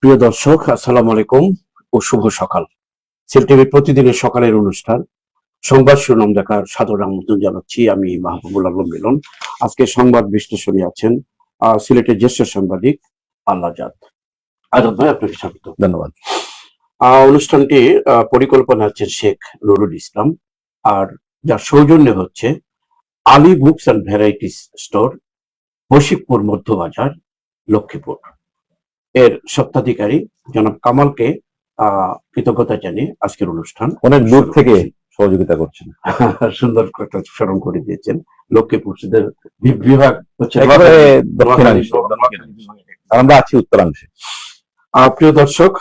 প্রিয় দর্শক, আসসালামু আলাইকুম ও শুভ সকাল। সেল টিভির প্রতিদিনের সকালের অনুষ্ঠান সংবাদ শিরোনাম দেখার সাদর আমন্ত্রণ জানাচ্ছি। আমি মাহবুবুল আলম মিলন। আজকে সংবাদ বিশ্লেষণী আছেন সিলেটের জ্যেষ্ঠ সাংবাদিক আল্লাজাদ। আজাদ ভাই, আপনাকে স্বাগত। ধন্যবাদ। অনুষ্ঠানটি পরিকল্পনা হচ্ছে শেখ নুরুল ইসলাম, আর যার সৌজন্যে হচ্ছে Ali books and varieties store, Bashikpur Madhyabazar, Lakshmipur. এর স্বত্বাধিকারী জনাব কামালকে কৃতজ্ঞতা জানিয়ে আজকের অনুষ্ঠান অনেক দূর থেকে সহযোগিতা করছেন। সুন্দর কথা স্মরণ করে দিয়েছেন। লক্ষ্মীপুর বিভাগ হচ্ছে আমরা আছি উত্তরাংশে। প্রিয় দর্শক,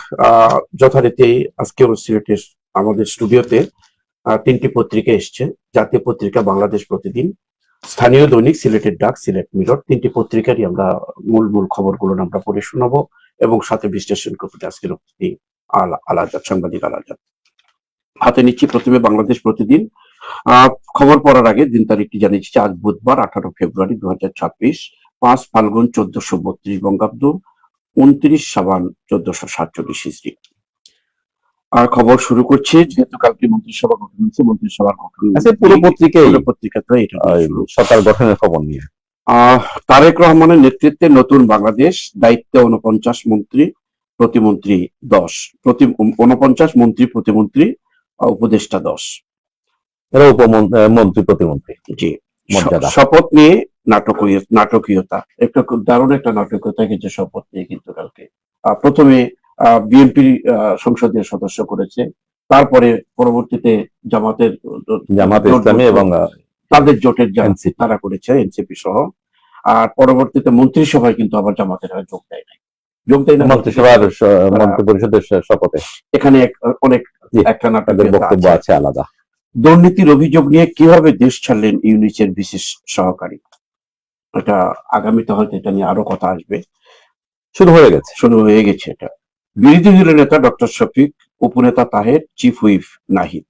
যথারীতি আজকে সিলেটের আমাদের স্টুডিওতে তিনটি পত্রিকা এসছে। জাতীয় পত্রিকা বাংলাদেশ প্রতিদিন, স্থানীয় দৈনিক সিলেটের ডাক, সিলেট মিরর। তিনটি পত্রিকারই আমরা মূল খবরগুলো আমরা পড়ে শোনাবো এবং সাথে বিশ্লেষণ করতে আজকের আলাজাদ, সাংবাদিক আলাজাদ। হাতে নিচ্ছি প্রথমে বাংলাদেশ প্রতিদিন। খবর পড়ার আগে দিন তারিখটি জানিয়েছি। আজ বুধবার 18 ফেব্রুয়ারি 2026, 5 ফাল্গুন 1432 বঙ্গাব্দ, 29 সাবান 1447 হিজরি। আর খবর শুরু করছি, যেহেতু কালকে মন্ত্রিসভা গঠন হয়েছে, মন্ত্রিসভার গঠন পুরো পত্রিকাতে এটা সরকার গঠনের খবর নিয়ে তারেক রহমানের নেতৃত্বে নতুন বাংলাদেশ, দায়িত্বে 49 মন্ত্রী প্রতিমন্ত্রী 10, 49 মন্ত্রী প্রতিমন্ত্রী, উপদেষ্টা 10, এরা উপমন্ত্রী প্রতিমন্ত্রী। জি, শপথ নিয়ে নাটকীয়তা, একটা খুব দারুণ একটা নাটকীয়তা কিন্তু শপথ নিয়ে কিন্তু কালকে প্রথমে বিএনপি সংসদীয় সদস্য করেছে, তারপরে পরবর্তীতে জামাত ইসলামী এবং তাদের জোটের তারা করেছে, এনসিপি সহ। আর পরবর্তীতে মন্ত্রিসভায় কিন্তু আবার জামাতের যোগ দেয় নাই, মন্ত্রিসভার মন্ত্রী পরিষদের শপথে। এখানে অনেক একটা নাটকের বক্তব্য আছে আলাদা। দুর্নীতির অভিযোগ নিয়ে কিভাবে দেশ ছাড়লেন ইউনিসের বিশেষ সহকারী, এটা আগামীতে হয়তো এটা নিয়ে আরো কথা আসবে। শুরু হয়ে গেছে এটা। বিরোধী দলের নেতা ডক্টর শফিক, উপনেতা তাহের, চিফ হুইপ নাহিদ।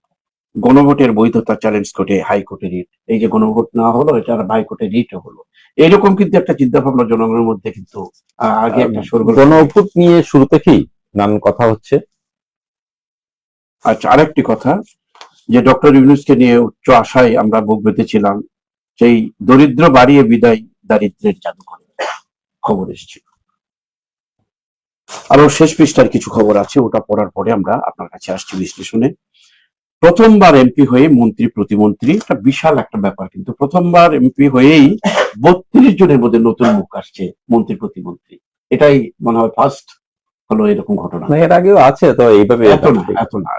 গণভোটের বৈধতা চ্যালেঞ্জ করে হাইকোর্টে রিট। এই যে গণভোট না হলো, এটা হাইকোর্টে রিটও হলো। এইরকম কিন্তু একটা চিন্তা ভাবনা জনগণের মধ্যে কিন্তু আগে একটা গণভোট নিয়ে শুরু থেকেই নানান কথা হচ্ছে। আচ্ছা, আরেকটি কথা, যে ডক্টর ইউনূসকে নিয়ে উচ্চ আশায় আমরা বুক বেঁধেছিলাম, সেই দরিদ্র বাড়িয়ে বিদায় দারিদ্রের জাদুঘরে, খবর এসেছিল। আরো শেষ পৃষ্ঠার কিছু খবর আছে, ওটা পড়ার পরে আমরা আপনার কাছে আসছি বিশ্লেষণে। প্রথমবার এমপি হয়ে মন্ত্রী প্রতিমন্ত্রী, একটা বিশাল একটা ব্যাপার, কিন্তু প্রথমবার এমপি হয়েই 32 জনের মধ্যে নতুন মুখ আসছে মন্ত্রী প্রতিমন্ত্রী। এটাই মনে হয় ফার্স্ট হলো এরকম ঘটনা। এর আগেও আছে, তো এইভাবে এত না।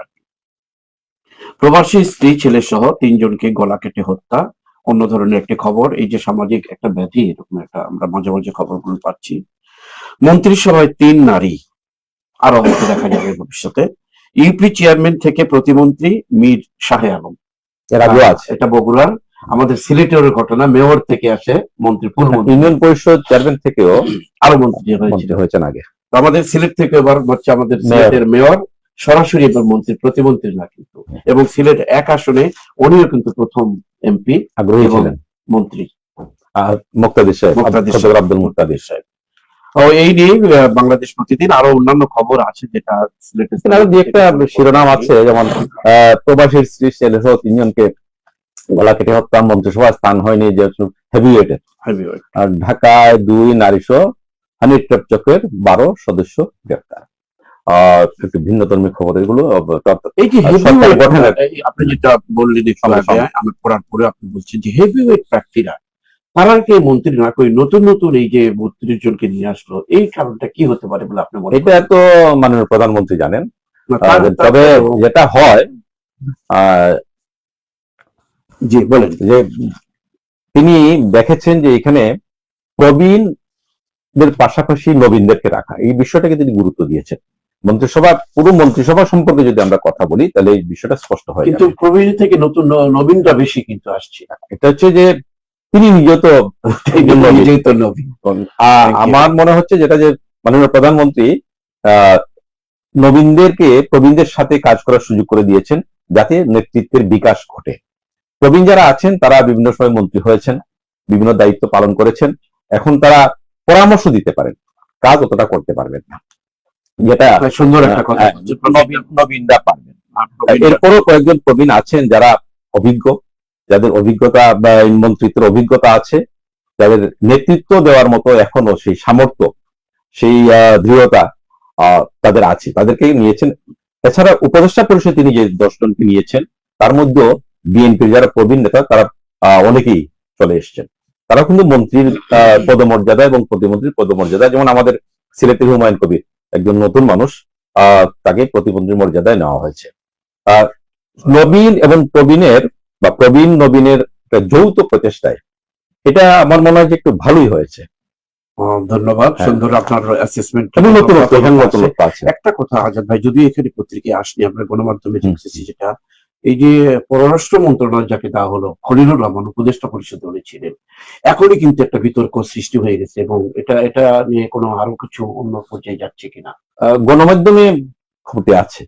প্রবাসী স্ত্রী ছেলে সহ 3 জনকে গলা কেটে হত্যা, অন্য ধরনের একটি খবর। এই যে সামাজিক একটা ব্যাধি, এরকম একটা আমরা মাঝে মাঝে খবরগুলো পাচ্ছি। মন্ত্রিসভায় 3 নারী, আরো হয়তো দেখা যাবে ভবিষ্যতে। ইউপি চেয়ারম্যান থেকে প্রতিমন্ত্রী মীর শাহে আলম, এর আগেও আছে। এটা বগুড়ার। আমাদের সিলেটের ঘটনা, মেয়র থেকে আসে মন্ত্রী, ইউনিয়ন পরিষদ চেয়ারম্যান থেকেও আরো মন্ত্রী হয়েছেন আগে। তো আমাদের সিলেট থেকে এবার হচ্ছে আমাদের সিলেটের মেয়র সরাসরি এবার মন্ত্রী প্রতিমন্ত্রী না কিন্তু, এবং সিলেট 1 আসনে উনিও কিন্তু প্রথম এমপি আগ্রহী ছিলেন, মন্ত্রী আব্দুল মুক্তাদির সাহেব। এই নিয়ে বাংলাদেশ প্রতিদিন আরো অন্যান্য খবর আছে, যেটা সিলেটের একটা শিরোনাম আছে, যেমন প্রবাসীর স্ত্রী ছেলে সহ 3 জনকে গলা কেটে হত্যা, মন্ত্রিসভা স্থান হয়নি, যেহেতু হেভিওয়েট। আর ঢাকায় 2 নারী সহ হানি ট্র্যাপ চক্রের 12 সদস্য গ্রেফতার। একটু ভিন্নধর্মী খবর এগুলো। এই যে আপনি যেটা বললেন আমি পড়ার পরে আপনি বলছেন যে হেভিওয়েট প্রার্থীরা, তারাকে মন্ত্রী না করে নতুন নতুন এই যে 32 জনকে নিয়ে আসলো, এই কারণটা কি হতে পারে বলে আপনি মনে করেন? এটা তো মাননীয় প্রধানমন্ত্রী জানেন। তবে যেটা হয়, জি বলেন, যে তিনি দেখেছেন যে এখানে প্রবীণদের পাশাপাশি নবীনদেরকে রাখা, এই বিষয়টাকে তিনি গুরুত্ব দিয়েছেন। পুরো মন্ত্রিসভা সম্পর্কে যদি আমরা কথা বলি, তাহলে এই বিষয়টা স্পষ্ট হয়। কিন্তু প্রবীণ থেকে নতুন নবীনরা বেশি কিন্তু আসছে। এটা হচ্ছে যে তিনি নিজেই তো নবীন। আমার মনে হচ্ছে যেটা, যে মাননীয় প্রধানমন্ত্রী প্রবীণদের সাথে কাজ করার সুযোগ করে দিয়েছেন, যাতে নেতৃত্বের বিকাশ ঘটে। প্রবীণ যারা আছেন তারা বিভিন্ন সময় মন্ত্রী হয়েছেন, বিভিন্ন দায়িত্ব পালন করেছেন, এখন তারা পরামর্শ দিতে পারেন, কাজ অতটা করতে পারবেন না। যেটা সুন্দর একটা কথা। নবীনরা পারবেন। এরপরও কয়েকজন প্রবীণ আছেন যারা অভিজ্ঞ, যাদের অভিজ্ঞতা বা মন্ত্রিত্বের অভিজ্ঞতা আছে, যাদের নেতৃত্ব দেওয়ার মতো এখনো সেই সামর্থ্য, সেই দৃঢ়তা তাদের আছে, তাদেরকে নিয়েছেন। এছাড়া উপদেষ্টা পরিষদ তিনি যে 10 জনকে নিয়েছেন, তার মধ্যে বিএনপির যারা প্রবীণ নেতা তারা অনেকেই চলে এসছেন। তারা কিন্তু মন্ত্রীর পদমর্যাদা এবং প্রতিমন্ত্রীর পদমর্যাদা, যেমন আমাদের সিলেটের হুমায়ুন কবির একজন নতুন মানুষ, তাকে প্রতিমন্ত্রীর মর্যাদায় নেওয়া হয়েছে। নবীন এবং প্রবীণের বা প্রবীণ নবীনের যৌথ প্রচেষ্টায় এটা আমার মনে হয় যে একটু ভালোই হয়েছে। ধন্যবাদ, সুন্দর আপনার অ্যাসেসমেন্ট। একটা কথা আজাদ ভাই, যদি এখানে পত্রিকায় আসনি, আপনার গণমাধ্যমে দেখতেছি, যেটা এই যে পররাষ্ট্র মন্ত্রণালয় যাকে দেওয়া হলো, খলিলুর রহমান উপদেষ্টা পরিষদে উনি ছিলেন, এখনই কিন্তু একটা বিতর্ক সৃষ্টি হয়ে গেছে, এবং এটা নিয়ে কোনো আরো কিছু অন্য পর্যায়ে যাচ্ছে কিনা? গণমাধ্যমে খবরটি আছে,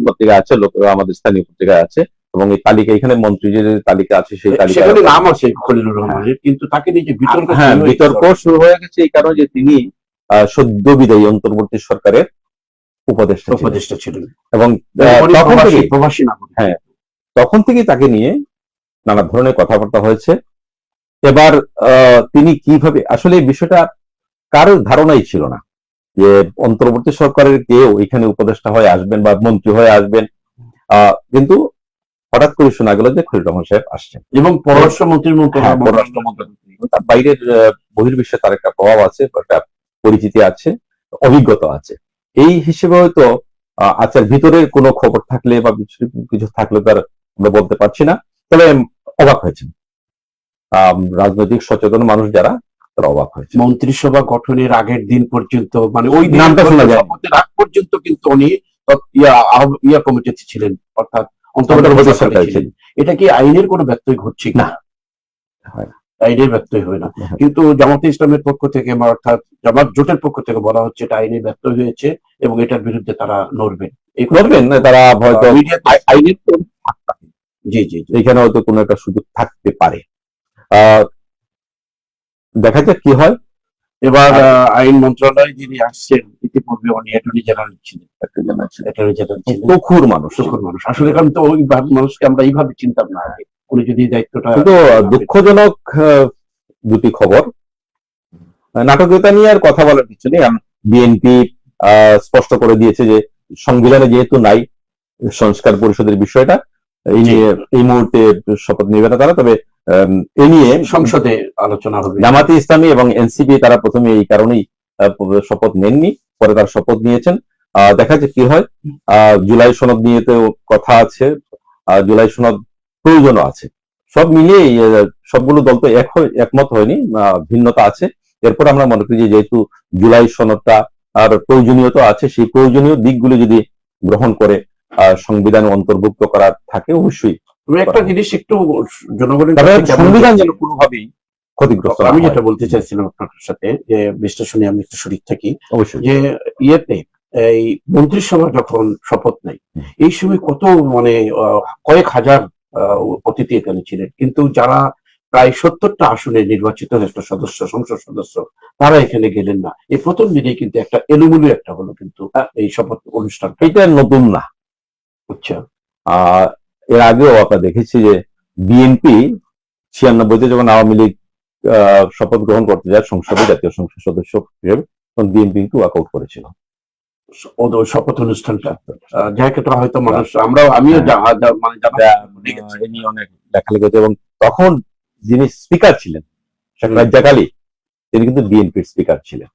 পত্রিকা আছে, আমাদের স্থানীয় পত্রিকায় আছে, এবং এই তালিকা এখানে মন্ত্রীদের তালিকা আছে, সেই তালিকায় নাম আছে খলিলুর রহমানের, কিন্তু তাকে নিয়ে যে বিতর্ক শুরু হয়ে গেছে এই কারণে যে তিনি সদ্য বিদায়ী অন্তর্বর্তী সরকারের উপদেষ্টা ছিলেন, এবং প্রবাসী নাগরিক। তখন থেকে তাকে নিয়ে নানা ধরনের কথাবার্তা হয়েছে। এবার তিনি কিভাবে, আসলে এই বিষয়টা কারোর ধারণাই ছিল না যে অন্তর্বর্তী সরকারের কেউ এখানে উপদেষ্টা হয়ে আসবেন বা মন্ত্রী হয়ে আসবেন, কিন্তু হঠাৎ করে শোনা গেল যে খলিলুর রহমান সাহেব আসছেন, এবং পররাষ্ট্রমন্ত্রীর তার বাইরের বহির্বিশ্বে তার একটা প্রভাব আছে, একটা পরিচিতি আছে, অভিজ্ঞতা আছে। এই হিসেবে হয়তো আচ্ছা, ভিতরের কোনো খবর থাকলে বা কিছু থাকলে তার আমরা বলতে পারছি না, তবে অবাক হয়েছেন রাজনৈতিক সচেতন মানুষ যারা, তারা অবাক হয়েছে। মন্ত্রিসভা গঠনের আগের দিন পর্যন্ত, মানে ওই নামটা শোনা যায় আগ পর্যন্ত কিন্তু উনি ইয়া কমিটিতে ছিলেন, অর্থাৎ অন্তর্বর্তী সরকারে ছিলেন। এটা কি আইনের কোনো ব্যত্যয় ঘটছে না? আইনের ব্যত্যয় হয় না, কিন্তু জামাতে ইসলামের পক্ষ থেকে, অর্থাৎ জামাত জোটের পক্ষ থেকে বলা হচ্ছে এটা আইনের ব্যত্যয় হয়েছে এবং এটার বিরুদ্ধে তারা লড়বেন। তারা হয়তো আইনের জি জি এখানে হয়তো কোনো একটা সুযোগ থাকতে পারে, দেখা যাক কি হয়। এবার আইন মন্ত্রণালয়ে যিনি আসছেন, ইতিপূর্বে উনি অ্যাটর্নি জেনারেল ছিলেন, প্রখর মানুষ। আসলে কারণ তো ওই মানুষকে আমরা এইভাবে চিন্তাম না আগে, উনি যদি দায়িত্বটা। কিন্তু দুঃখজনক দুটি খবর, নাটকীয়তা নিয়ে আর কথা বলার কিছু নেই। বিএনপি স্পষ্ট করে দিয়েছে যে সংবিধানে যেহেতু নাই সংস্কার পরিষদের বিষয়টা, এই নিয়ে এই মুহূর্তে শপথ নেবে না তারা, তবে এ নিয়ে সংসদে আলোচনা হবে। জামাতে ইসলামী এবং এনসিপি তারা প্রথমে এই কারণেই শপথ নেননি, পরে তারা শপথ নিয়েছেন। দেখা যাক কি হয়। জুলাই সনদ নিয়ে তো কথা আছে, জুলাই সনদ প্রয়োজনও আছে, সব মিলিয়ে সবগুলো দল তো একমত হয়নি, ভিন্নতা আছে। এরপর আমরা মনে করি যে যেহেতু জুলাই সনদটা আর প্রয়োজনীয়তা আছে, সেই প্রয়োজনীয় দিকগুলো যদি গ্রহণ করে সংবিধানে অন্তর্ভুক্ত করার থাকে, অবশ্যই একটা জিনিস একটু জনগণের সংবিধান যেন কোনোভাবেই ক্ষতিগ্রস্ত। আমি যেটা বলতে চাইছিলাম আপনার সাথে, যে বিশ্লেষণে আমি একটু শরীক থাকি, অবশ্যই যে ইয়েতে এই মন্ত্রিসভা যখন শপথ নেয়, এই সময় কত মানে কয়েক হাজার অতিথি এখানে ছিলেন, কিন্তু যারা প্রায় 70টা আসনে নির্বাচিত একটা সদস্য, সংসদ সদস্য, তারা এখানে গেলেন না। এই প্রথম দিনে কিন্তু একটা এলোমেলো একটা হলো কিন্তু এই শপথ অনুষ্ঠান। এটা নতুন না। আচ্ছা, এর আগেও আমরা দেখেছি যে বিএনপি 96-তে যখন আওয়ামী লীগ শপথ গ্রহণ করতে যায় সংসদে, জাতীয় সংসদ সদস্য হিসেবে, তখন বিএনপি কিন্তু ওয়াকআউট করেছিল শপথ অনুষ্ঠানটা। জায়গাটা হয়তো মানুষ, আমরাও, আমিও অনেক লেখালেখি হয়েছে, এবং তখন যিনি স্পিকার ছিলেন শেখ রাজ্জাক আলী, তিনি কিন্তু বিএনপির স্পিকার ছিলেন,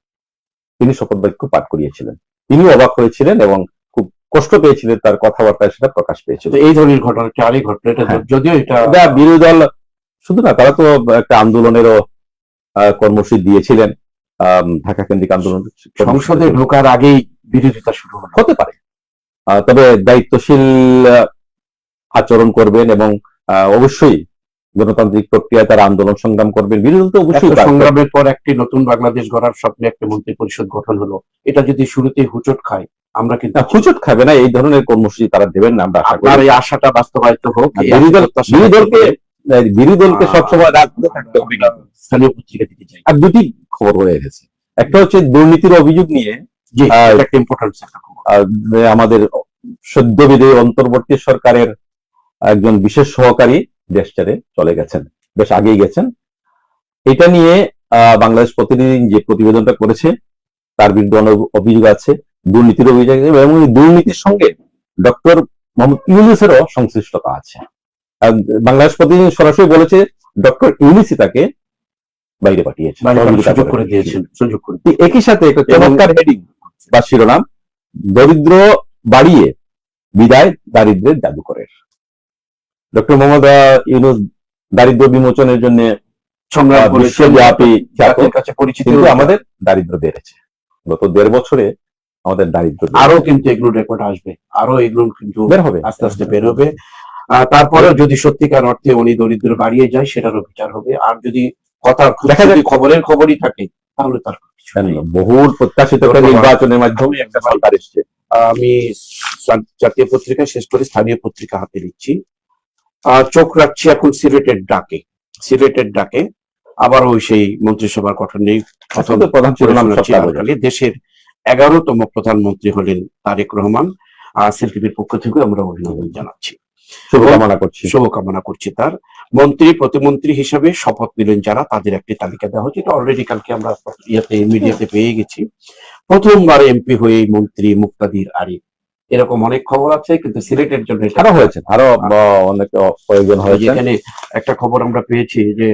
তিনি শপথ বাক্য পাঠ করিয়েছিলেন, তিনি অবাক হয়েছিলেন এবং খুব কষ্ট পেয়েছিলেন, তার কথাবার্তায় সেটা প্রকাশ পেয়েছিল। এই ধরনের ঘটনাটা আরই ঘটনা, যদিও এটা বিরোধী দল শুধু না, তারা তো একটা আন্দোলনেরও কর্মসূচি দিয়েছিলেন, ঢাকা কেন্দ্রিক আন্দোলন। সংসদে ঢোকার আগেই বিরোধিতা শুরু হতে পারে, তবে দায়িত্বশীল আচরণ করবেন এবং অবশ্যই গণতান্ত্রিক প্রক্রিয়ায় তারা আন্দোলন সংগ্রাম করবেন। বিরোধী তো অবশ্যই সংগ্রামের পর একটি নতুন বাংলাদেশ গড়ার স্বপ্নে একটা মন্ত্রী পরিষদ গঠন হলো, এটা যদি শুরুতেই হুচট খায়, আমরা কিন্তু হুচট খাবে না, এই ধরনের কর্মসূচি তারা দেবেন না। আমরা আশা করি এই আশাটা বাস্তবায়িত হোক। বিরোধী দলকে সবসময় রাজনীতিতে থাকতে হবে। স্থানীয় পত্রিকা দিতে চাই। আর দুটি খবর হয়ে গেছে, একটা হচ্ছে দুর্নীতির অভিযোগ নিয়ে জি, আহ, এটা একটা ইম্পর্টেন্ট একটা খবর। আমাদের সদ্য বিদায়ী অন্তর্বর্তী সরকারের একজন বিশেষ সহকারী দেশ ছেড়ে চলে গেছেন, বেশ আগেই গেছেন। এটা নিয়ে বাংলাদেশ প্রতিদিন যে প্রতিবেদনটা করেছে তার বিরুদ্ধে অনেক অভিযোগ আছে, দুর্নীতির অভিযোগ আছে, এবং এই দুর্নীতির সঙ্গে ডক্টর মোহাম্মদ ইউনূসেরও সংশ্লিষ্টতা আছে। আর বাংলাদেশ প্রতিদিন সরাসরি বলেছে ডক্টর ইউনূসই তাকে বাইরে পাঠিয়েছে, সুযোগ করে দিয়েছেন, সুযোগ করে। একই সাথে একটা চমৎকার হেডিং বা শিরোনাম, দরিদ্র বাড়িয়ে বিদায় দারিদ্রের জাদুকরের। ডক্টর মোহাম্মদ ইউনূস দারিদ্র বিমোচনের জন্য সংগ্রাম করেছেন, বিশ্বব্যাপী খ্যাত, জাতির কাছে পরিচিত, কিন্তু আমাদের দারিদ্র বেড়েছে। গত 1.5 বছরে আমাদের দারিদ্র আরো কিন্তু এগুলো রেকর্ড আসবে, আরো এগুলো কিন্তু বের হবে, আস্তে আস্তে বের হবে। তারপরেও যদি সত্যিকার অর্থে উনি দরিদ্র বাড়িয়ে যায় সেটারও বিচার হবে। আর যদি কথা দেখা যায় খবরের খবরই থাকে তাহলে তার কিছু নেই। বহুল প্রত্যাশিত একটা নির্বাচনের মাধ্যমে একটা সরকার এসছে। আমি জাতীয় পত্রিকা শেষ করে স্থানীয় পত্রিকা হাতে নিচ্ছি। চোখ রাখছি এখন সিলেটের ডাকে আবার ওই সেই মন্ত্রিসভার গঠন নেই। প্রধান শিরোনাম দেশের 11তম প্রধানমন্ত্রী হলেন তারেক রহমান। সিএলটিভির পক্ষ থেকে আমরা অভিনন্দন জানাচ্ছি, শুভকামনা করছি তার। মন্ত্রী প্রতিমন্ত্রী হিসেবে শপথ নিলেন যারা, তাদের একটি তালিকা দেওয়া হচ্ছে। এটা অলরেডি কালকে আমরা মিডিয়াতে পেয়ে গেছি। প্রথমবার এমপি হয়ে মন্ত্রী মুক্তাদির আরিফ, এরকম অনেক খবর আছে, কিন্তু সিলেটের জন্য আরো হয়েছে, আরো অনেক প্রয়োজন হয়েছে। এখানে একটা খবর আমরা পেয়েছি যে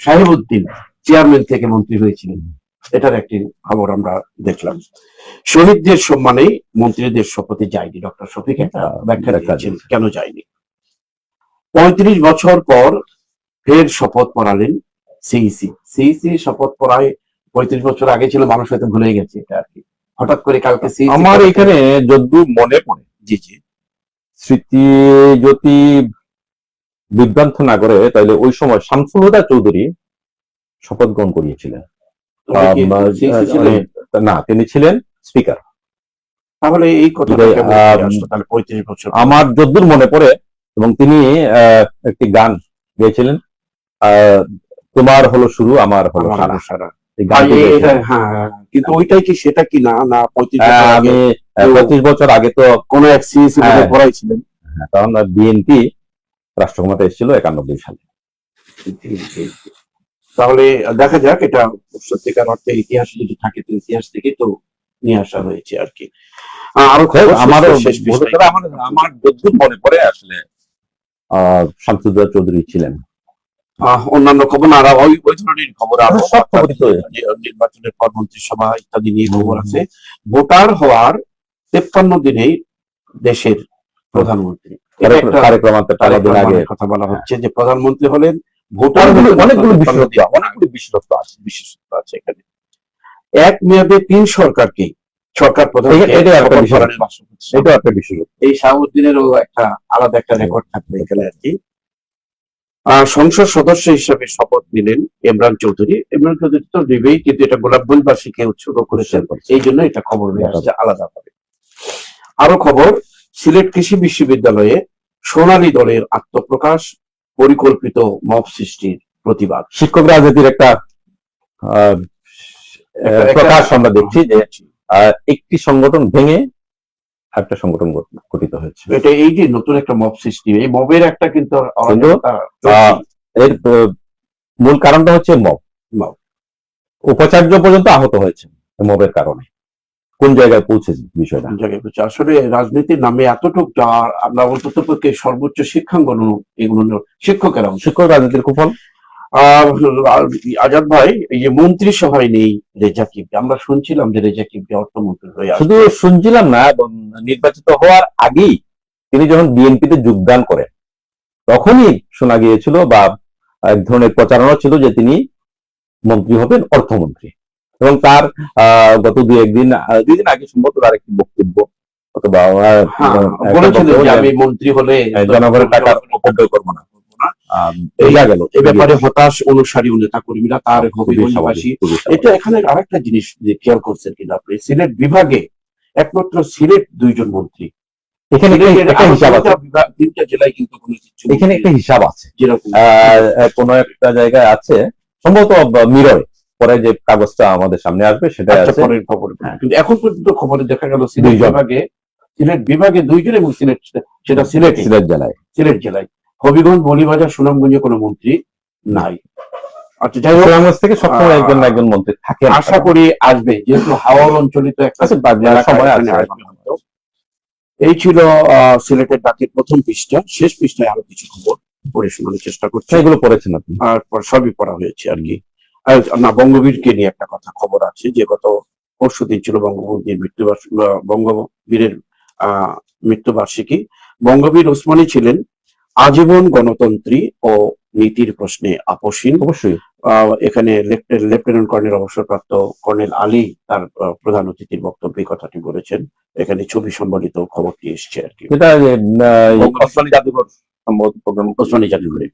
সাহেবউদ্দিন চেয়ারম্যান থেকে মন্ত্রী হয়েছিলেন, এটার একটি খবর আমরা দেখলাম। শহীদদের সম্মানে মন্ত্রীদের শপথে যায়নি, ডক্টর শফিক একটা ব্যাখ্যা দিয়েছেন কেন যায়নি। 35 বছর পর ফের শপথ পড়ালেন সিইসি শপথ পড়ায় 35 বছর আগে ছিল, মানুষ হয়তো ভুলে গেছে এটা আর কি। হঠাৎ করে কালকে আমার এখানে যদ্দূর মনে পড়ে, জি স্মৃতি যদি বিভ্রান্ত না করে, তাহলে ওই সময় শামসুল হুদা চৌধুরী শপথ গ্রহণ করিয়েছিলেন। না, তিনি ছিলেন স্পিকার। তাহলে এই কথাটা 35 বছর আমার যদ্দূর মনে পড়ে, এবং তিনি একটি গান গেয়েছিলেন, তোমার হলো শুরু আমার হলো সারা। কিন্তু ওইটাই কি সেটা কি না? না, 35 বছর আগে তো কোন এক সিইসি পড়াইছিলেন, কারণ বিএনপি রাষ্ট্র ক্ষমতা এসেছিল 91 সালে। তাহলে দেখা যাক, এটা সত্যিকার অর্থে ইতিহাস যদি থাকে তো ইতিহাস থেকে তো নিয়ে আসা হয়েছে আর কি। আরো আমার যদ্দূর মনে পড়ে আসলে শামসুল হুদা চৌধুরী ছিলেন। অন্যান্য খবর আর ওই ধরনের খবর আরো নির্বাচনের পর মন্ত্রিসভা ইত্যাদি নিয়ে খবর আছে। ভোটার হওয়ার 53 দিনেই দেশের প্রধানমন্ত্রী, কথা বলা হচ্ছে যে প্রধানমন্ত্রী হলেন ভোটার। অনেকগুলো বিশেষত্ব আছে এখানে। এক মেয়াদে 3 সরকারকে সরকার প্রধান, এই শাহাবুদ্দিনেরও একটা আলাদা একটা রেকর্ড থাকবে এখানে আর কি। সংসদ সদস্য হিসেবে শপথ নিলেন ইমরান চৌধুরী তো নেবেই, কিন্তু এটা গোলাপগঞ্জবাসীকে উৎসর্গ করেছেন, এই জন্য এটা খবর হয়ে আসছে আলাদাভাবে। আরো খবর, সিলেট কৃষি বিশ্ববিদ্যালয়ে সোনালী দলের আত্মপ্রকাশ, পরিকল্পিত মব সৃষ্টির প্রতিবাদ। শিক্ষক রাজনীতির একটা প্রকাশ আমরা দেখছি যে একটি সংগঠন ভেঙে একটা সংগঠন গঠিত হয়েছে। এটা এই যে নতুন একটা মব সৃষ্টি, এই মবের একটা কিন্তু এর মূল কারণটা হচ্ছে মব। উপাচার্য পর্যন্ত আহত হয়েছে মবের কারণে। কোন জায়গায় পৌঁছেছে বিষয়টা? আসলে রাজনীতির নামে এতটুকু আমরা অন্তত পক্ষে সর্বোচ্চ শিক্ষাঙ্গন এগুলো শিক্ষক রাজনীতির কুফল। আজাদ ভাই, এই যে মন্ত্রিসভায় নেই রেজাকিব, আমরা শুনছিলাম যে রেজাকিব অর্থমন্ত্রী হয়ে, শুধু শুনছিলাম না, এবং নির্বাচিত হওয়ার আগেই তিনি যখন বিএনপিতে যোগদান করেন তখনই শোনা গিয়েছিল বা এক ধরনের প্রচারণা ছিল যে তিনি মন্ত্রী হবেন, অর্থমন্ত্রী। এবং তার গত দুই দিন আগে সম্ভবত আরেকটি বক্তব্য অথবা আমি মন্ত্রী হলে জনগণের টাকা অপব্যয় করবো না। এ ব্যাপারে হতাশ অনুসারী নেতা কর্মীরা তার হবিগঞ্জবাসী। এটা এখানে আরেকটা জিনিস খেয়াল করছেন কিনা আপনি, সিলেট বিভাগে একমাত্র সিলেট 2 জন মন্ত্রী। এখানে একটা হিসাব আছে, 3টা জেলায় কিন্তু এখানে একটা হিসাব আছে, যেরকম কোন একটা জায়গায় আছে সম্ভবত মিররে পরে যে কাগজটা আমাদের সামনে আসবে সেটা আচ্ছা, আছে। পরের খবর। হ্যাঁ। কিন্তু এখন পর্যন্ত খবরে দেখা গেল সিলেট দুইজন। বিভাগে 2 জন, এবং সেটা সিলেট জেলায়। সিলেট জেলায়। হবিগঞ্জ, মৌলভীবাজার, সুনামগঞ্জে কোনো মন্ত্রী নাই। আচ্ছা, যাই হোক, সুনামগঞ্জ থেকে সবসময় একজন না একজন মন্ত্রী থাকেন, আশা করি আসবে, যেহেতু হাওড় অঞ্চলিত একটা আচ্ছা, সময় আছে। এই ছিল সিলেটের ডাকের প্রথম পৃষ্ঠা। শেষ পৃষ্ঠায় আরো কিছু খবর পড়ে শোনানোর চেষ্টা করছি। এগুলো পড়েছেন আপনি? আর সবই পড়া হয়েছে আর কি। না, বঙ্গবীরকে নিয়ে একটা খবর আছে, যে গত পরশুদিন ছিল বঙ্গবন্ধুর বঙ্গবীরের মৃত্যুবার্ষিকী। বঙ্গবীর ওসমানী ছিলেন আজীবন গণতন্ত্রী ও নীতির প্রশ্নে আপোষহীন। অবশ্যই। এখানে লেফটেন্যান্ট কর্নেল অবসরপ্রাপ্ত কর্নেল আলী তার প্রধান অতিথির বক্তব্যে কথাটি বলেছেন। এখানে ছবি সম্বলিত খবরটি এসছে আর কি। এটা ওসমানী জাদুঘর, ওসমানী জাদুঘরে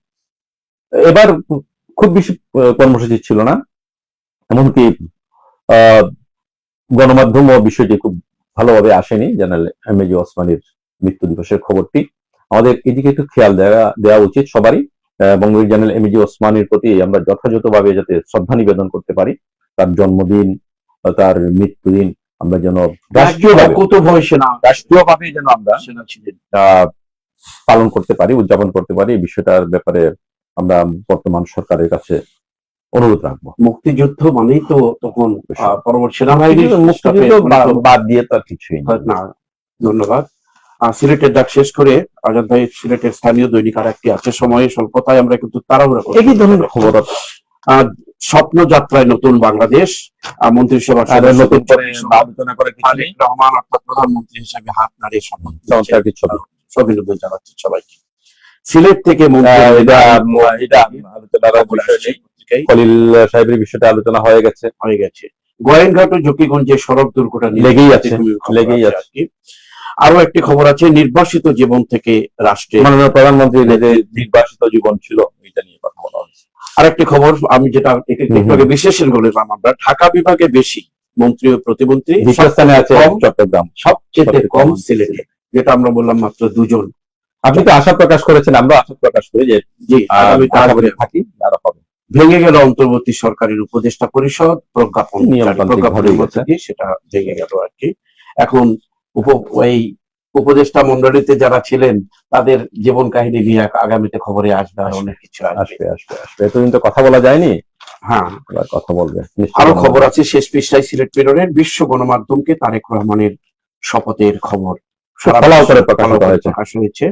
এবার খুব বেশি কর্মসূচি ছিল না, এমনকি গণমাধ্যম ও বিষয়টি খুব ভালোভাবে আসেনি। জেনারেল এমএজি ওসমানীর মৃত্যু দিবসের খবরটি আমাদের এদিকে একটু খেয়াল দেওয়া উচিত সবারই। বঙ্গবীর জেনারেল এমএজি ওসমানীর প্রতি আমরা যথাযথভাবে যাতে শ্রদ্ধা নিবেদন করতে পারি, তার জন্মদিন, তার মৃত্যুদিন আমরা যেন রাষ্ট্রীয়ভাবে যেন আমরা পালন করতে পারি, উদযাপন করতে পারি। এই বিষয়টার ব্যাপারে আমরা বর্তমান সরকারের কাছে অনুরোধ রাখবো। মুক্তিযুদ্ধ মানেই তো তখন পরবর্তী সেনাবাহিনীর মুক্তিযুদ্ধ বাদ দিয়ে তার কিছুই না। ধন্যবাদ। সিলেটের ডাক শেষ করে আজাদ ভাই, সিলেটের স্থানীয় দৈনিক আর একটি আছে, সময়ে স্বল্পতায় আমরা কিন্তু তাড়াহুড়া করি। একই ধরনের খবর। স্বপ্ন যাত্রায় নতুন বাংলাদেশ, মন্ত্রিসভা নতুন করে আলোচনা করে তারেক রহমান অর্থাৎ প্রধানমন্ত্রী হিসেবে হাত নাড়িয়ে শপথ অভিনন্দন জানাচ্ছি সবাইকে। সিলেট থেকে খলিল সাহেবের বিষয়টা আলোচনা হয়ে গেছে। গোয়েনঘাট ও ঝুঁকিগঞ্জে সড়ক দুর্ঘটনা লেগেই আছে। আরো একটি খবর আছে, নির্বাসিত জীবন থেকে রাষ্ট্রে মাননীয় প্রধানমন্ত্রীর যে নির্বাসিত জীবন ছিল এটা নিয়ে কথা বলা হয়েছে। আরেকটি খবর আমি যেটা বিশেষের বলেছিলাম, আমরা ঢাকা বিভাগে বেশি মন্ত্রী ও প্রতিমন্ত্রী, স্থানে আছে চট্টগ্রাম, সবচেয়ে কম সিলেটে, যেটা আমরা বললাম মাত্র 2 জন। আপনি তো আশা প্রকাশ করেছেন, আমরা আশা প্রকাশ করি যে থাকি আরো হবে। ভেঙে গেল অন্তর্বর্তী সরকারের উপদেষ্টা পরিষদ, প্রজ্ঞাপন সেটা ভেঙে গেল আর কি। এখন এই উপদেষ্টা মন্ডলীতে যারা ছিলেন তাদের জীবন কাহিনী নিয়ে আগামীতে খবরে আসবে, অনেক কিছু আসবে। এতদিন তো কথা বলা যায়নি। হ্যাঁ, কথা বলবে। আরো খবর আছে শেষ পৃষ্ঠায়। সিলেট প্রেরণের বিশ্ব গণমাধ্যমকে তারেক রহমানের শপথের খবর প্রকাশ হয়েছে।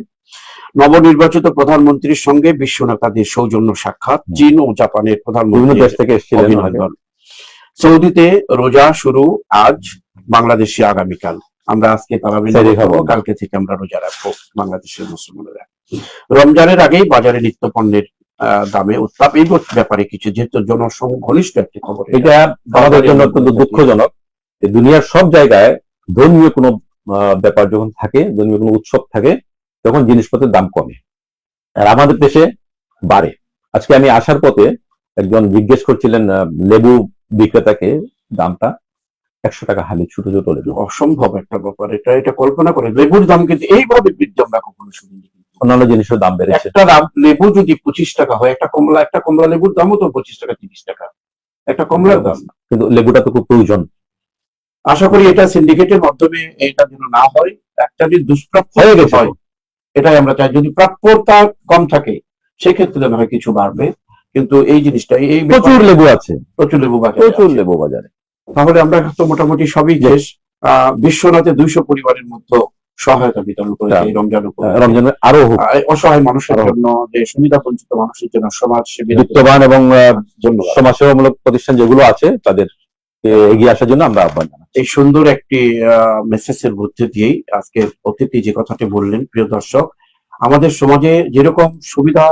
নবনির্বাচিত প্রধানমন্ত্রীর সঙ্গে বিশ্ব নেতাদের সৌজন্য সাক্ষাৎ। চীন ও জাপানের প্রধানমন্ত্রী দেশ থেকে এসেছিলেন। সৌদিতে রোজা শুরু আজ, বাংলাদেশে আগামীকাল। আমরা আজকে তারাবির খাবো, কালকে থেকে আমরা রোজা রাখবো বাংলাদেশের মুসলমানেরা। রমজানের আগেই বাজারে নিত্য পণ্যের দামে উত্তাপ। এই ব্যাপারে কিছু, যেহেতু জনসংঘনিষ্ঠ একটি খবর, এটা আমাদের জন্য অত্যন্ত দুঃখজনক। দুনিয়ার সব জায়গায় ধর্মীয় কোনো ব্যাপার যখন থাকে, ধর্মীয় কোনো উৎসব থাকে, তখন জিনিসপত্রের দাম কমে আর আমাদের দেশে বাড়ে। আজকে আমি আসার পথে একজন জিজ্ঞেস করছিলেন লেবু বিক্রেতাকে দামটা, 100 টাকা হালি, ছোট ছোট লেবু। অসম্ভব একটা ব্যাপার, এটা কল্পনা করে। লেবুর দাম কিন্তু এইভাবে বৃদ্ধি আমরা কখনো শুনিনি। অন্যান্য জিনিসের দাম বেড়েছে। একটা লেবু যদি 25 টাকা হয়, একটা কমলা লেবুর দামও তো 25 টাকা 30 টাকা একটা কমলার দাম। কিন্তু লেবুটা তো খুব প্রয়োজন। আশা করি এটা সিন্ডিকেটের মাধ্যমে এটা যেন না হয়, একটা যদি দুষ্প্রাপ্য হয়ে গেছে হয়, এটাই আমরা চাই। যদি প্রাপ্যতা কম থাকে সেক্ষেত্রে যেন হয় কিছু বাড়বে, কিন্তু এই জিনিসটা প্রচুর লেবু আছে, প্রচুর লেবু বাজারে। তাহলে আমরা তো মোটামুটি সবই দেশ বিশ্বনাথে 200 পরিবারের মধ্যে সহায়তা বিতরণ করেছে এই রমজানের। আরো অসহায় মানুষের জন্য, যে সুবিধা বঞ্চিত মানুষের জন্য সমাজসেবী, বিত্তবান এবং সমাজসেবামূলক প্রতিষ্ঠান যেগুলো আছে তাদের এগিয়ে আসার জন্য আমরা আহ্বান জানাই। এই সুন্দর একটি মেসেজের মধ্যে দিয়েই আজকের অতিথি যে কথাটি বললেন, প্রিয় দর্শক, আমাদের সমাজে যেরকম সুবিধা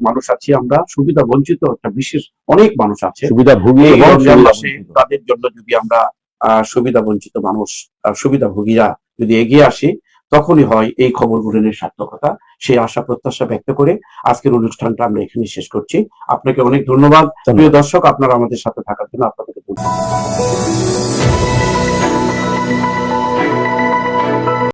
মানুষ আছে, আমরা সুবিধা বঞ্চিত একটা বিশেষ অনেক মানুষ আছে, সুবিধা ভোগী, তাদের জন্য যদি আমরা সুবিধা বঞ্চিত মানুষ, সুবিধাভোগীরা যদি এগিয়ে আসি, তখনই হয় এই খবরগুলোর সার্থকতা। সেই আশা প্রত্যাশা ব্যক্ত করে আজকের অনুষ্ঠানটা আমরা এখানে শেষ করছি। আপনাকে অনেক ধন্যবাদ প্রিয় দর্শক, আপনারা আমাদের সাথে থাকার জন্য আপনাদের ধন্যবাদ।